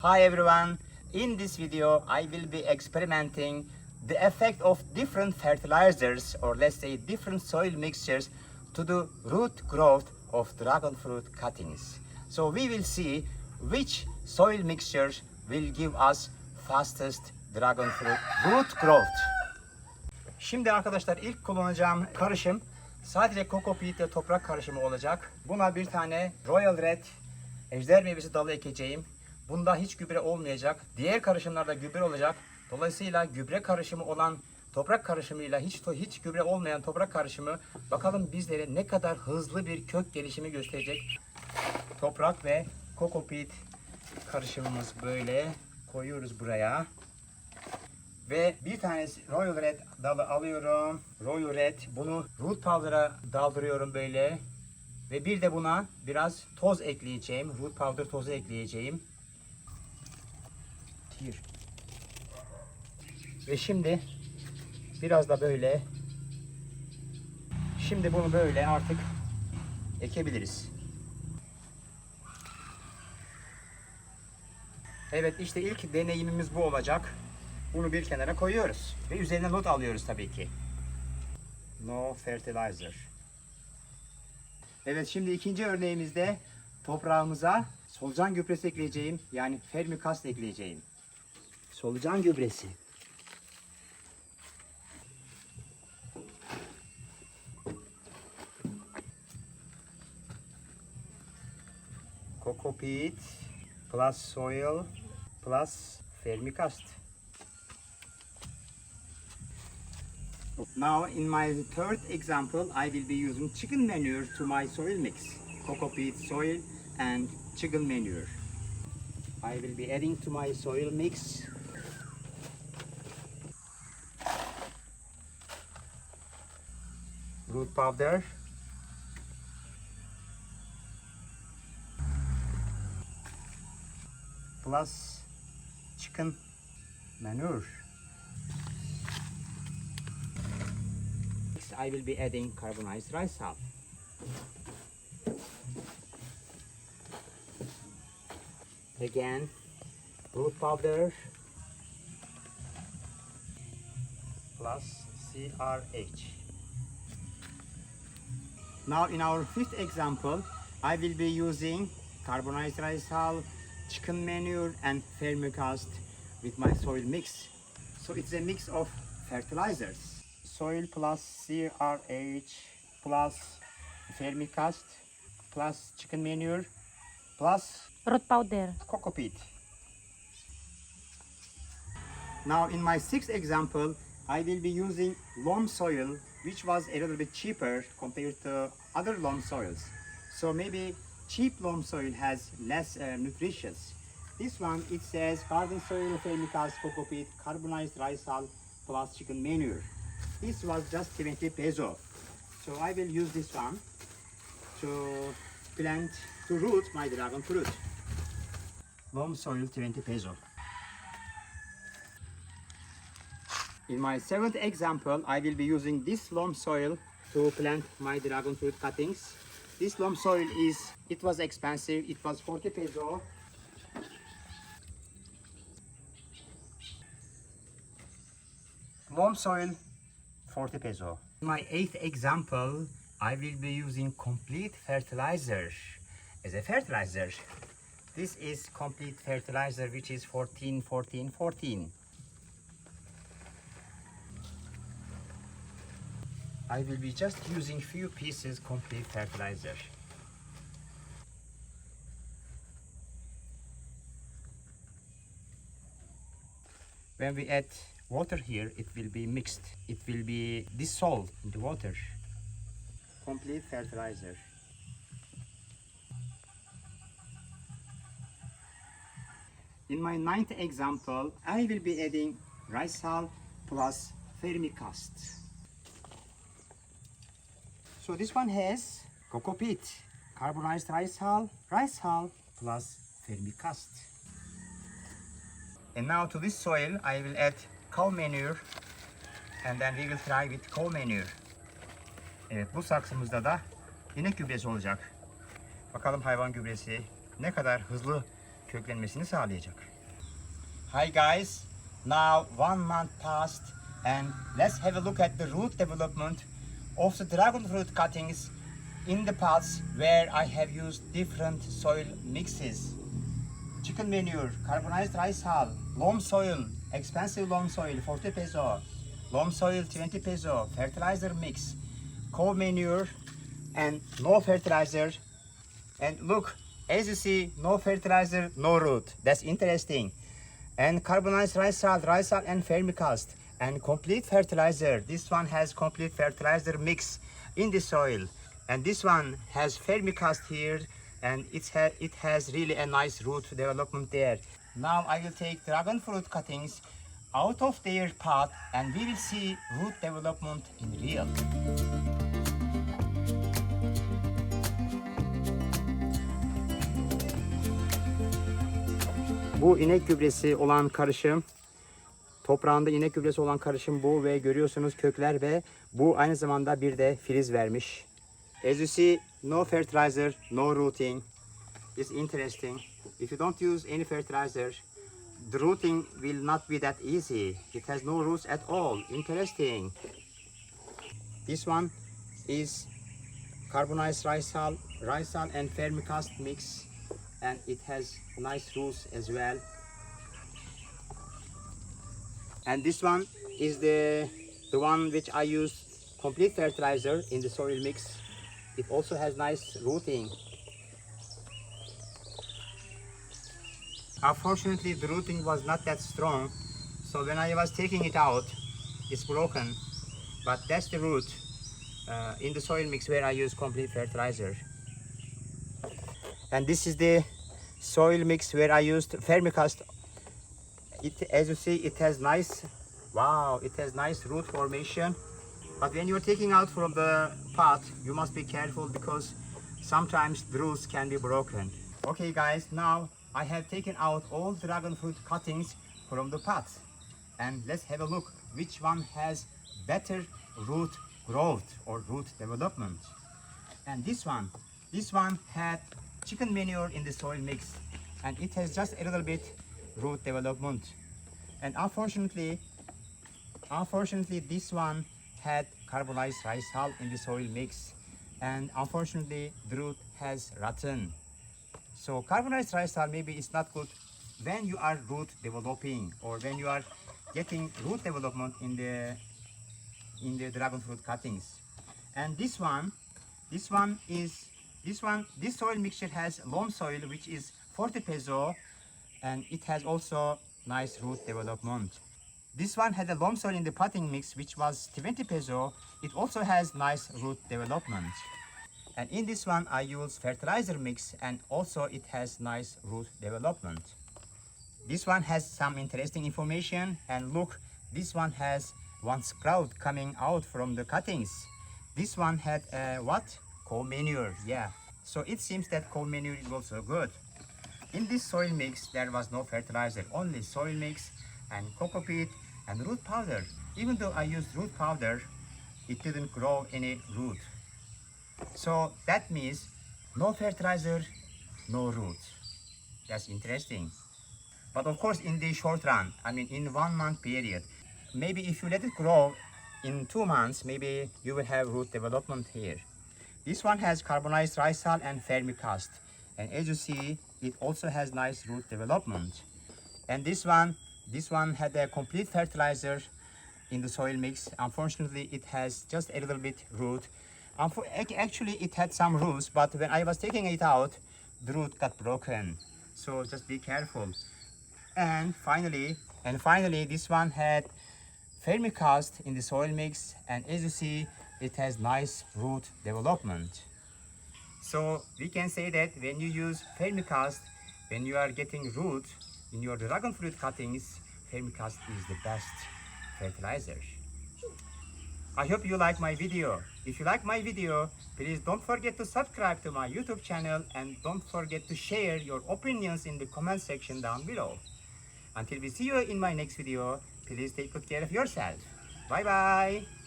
Hi everyone, in this video I will be experimenting the effect of different fertilizers, or let's say different soil mixtures, to the root growth of dragon fruit cuttings. So we will see which soil mixtures will give us fastest dragon fruit root growth. Şimdi arkadaşlar ilk kullanacağım karışım sadece coco peat ve toprak karışımı olacak. Buna bir tane Royal Red ejder meyvesi dalı ekeceğim. Bunda hiç gübre olmayacak. Diğer karışımlarda gübre olacak. Dolayısıyla gübre karışımı olan toprak karışımıyla hiç gübre olmayan toprak karışımı bakalım bizlere ne kadar hızlı bir kök gelişimi gösterecek. Toprak ve coco peat karışımımız böyle koyuyoruz buraya. Ve bir tanesi Royal Red dalı alıyorum. Royal Red, bunu root powder'a daldırıyorum böyle. Ve bir de buna biraz toz ekleyeceğim. Root powder tozu ekleyeceğim. Ve şimdi biraz da böyle. Şimdi bunu böyle artık ekebiliriz. Evet, işte ilk deneyimimiz bu olacak. Bunu bir kenara koyuyoruz. Ve üzerine not alıyoruz tabii ki. No fertilizer. Evet, şimdi ikinci örneğimizde toprağımıza solucan gübresi ekleyeceğim. Yani vermicast ekleyeceğim. Solucan gübresi. Coco peat plus soil plus vermicast. Now in my third example I will be using chicken manure to my soil mix. Coco peat soil and chicken manure. I will be adding to my soil mix root powder, plus chicken manure. Next, I will be adding carbonized rice salt. Again, root powder plus CRH. Now in our fifth example, I will be using carbonized rice hull, chicken manure and vermicast with my soil mix. So it's a mix of fertilizers. Soil plus CRH plus vermicast plus chicken manure plus root powder, coco peat. Now in my sixth example, I will be using loam soil, which was a little bit cheaper compared to other loam soils. So maybe cheap loam soil has less nutritious. This one, it says garden soil, vermicast, coco peat, carbonized rice hull plus chicken manure. This was just 70 peso. So I will use this one to plant, to root my dragon fruit. Loam soil 20 peso. In my seventh example, I will be using this loam soil to plant my dragon fruit cuttings. This loam soil it was expensive, it was 40 peso. Loam soil, 40 peso. In my eighth example, I will be using complete fertilizer as a fertilizer. This is complete fertilizer, which is 14, 14, 14. I will be just using few pieces complete fertilizer. When we add water here, it will be mixed. It will be dissolved in the water. Complete fertilizer. In my ninth example, I will be adding rice hull plus vermicast. So this one has coco peat, carbonized rice hull plus vermicast. And now to this soil I will add cow manure, and then we will try with cow manure. Evet, bu saksımızda da inek gübresi olacak. Bakalım hayvan gübresi ne kadar hızlı köklenmesini sağlayacak. Hi guys, now 1 month passed and let's have a look at the root development of the dragon fruit cuttings in the pots where I have used different soil mixes. Chicken manure, carbonized rice hull, loam soil, expensive loam soil 40 peso, loam soil 20 peso, fertilizer mix, cow manure and no fertilizer. And look, as you see, no fertilizer, no root. That's interesting. And carbonized rice hull and vermicast and complete fertilizer. This one has complete fertilizer mix in the soil. And this one has vermicast here, and it has really a nice root development there. Now I will take dragon fruit cuttings out of their pot and we will see root development in real. Bu inek gübresi olan karışım, toprağında inek gübresi olan karışım bu ve görüyorsunuz kökler ve bu aynı zamanda bir de filiz vermiş. As you see, no fertilizer, no rooting. It's interesting. If you don't use any fertilizer, the rooting will not be that easy. It has no roots at all. Interesting. This one is carbonized rice hull and vermicast mix, and it has nice roots as well. And this one is the one which I used complete fertilizer in the soil mix. It also has nice rooting. Unfortunately, the rooting was not that strong, so when I was taking it out, it's broken. But that's the root in the soil mix where I use complete fertilizer. And this is the soil mix where I used vermicast. As you see, it has nice, wow, it has nice root formation. But when you're taking out from the pot, you must be careful because sometimes the roots can be broken. Okay guys, now I have taken out all dragon fruit cuttings from the pot. And let's have a look which one has better root growth or root development. And this one had chicken manure in the soil mix. And it has just a little bit root development. And unfortunately this one had carbonized rice hull in the soil mix, and unfortunately the root has rotten. So carbonized rice hull maybe it's not good when you are root developing or when you are getting root development in the dragon fruit cuttings. And this soil mixture has loam soil which is 40 peso, and it has also nice root development. This one had a loam soil in the potting mix which was 20 peso. It also has nice root development. And in this one I use fertilizer mix, and also it has nice root development. This one has some interesting information, and look, this one has one sprout coming out from the cuttings. This one had what? Cow manure, yeah. So it seems that cow manure is also good. In this soil mix there was no fertilizer, only soil mix and coco peat and root powder. Even though I used root powder, it didn't grow any root. So that means no fertilizer, no root. That's interesting. But of course in the short run, I mean in 1 month period, maybe if you let it grow in 2 months, maybe you will have root development here. This one has carbonized rice hull and vermicast. And as you see, it also has nice root development. And this one had a complete fertilizer in the soil mix. Unfortunately, it has just a little bit root. Actually, it had some roots, but when I was taking it out, the root got broken. So just be careful. And finally, this one had vermicast in the soil mix, and as you see, it has nice root development. So we can say that when you use vermicast, when you are getting root in your dragon fruit cuttings, vermicast is the best fertilizer. I hope you like my video. If you like my video, please don't forget to subscribe to my YouTube channel, and don't forget to share your opinions in the comment section down below. Until we see you in my next video, please take good care of yourself. Bye bye.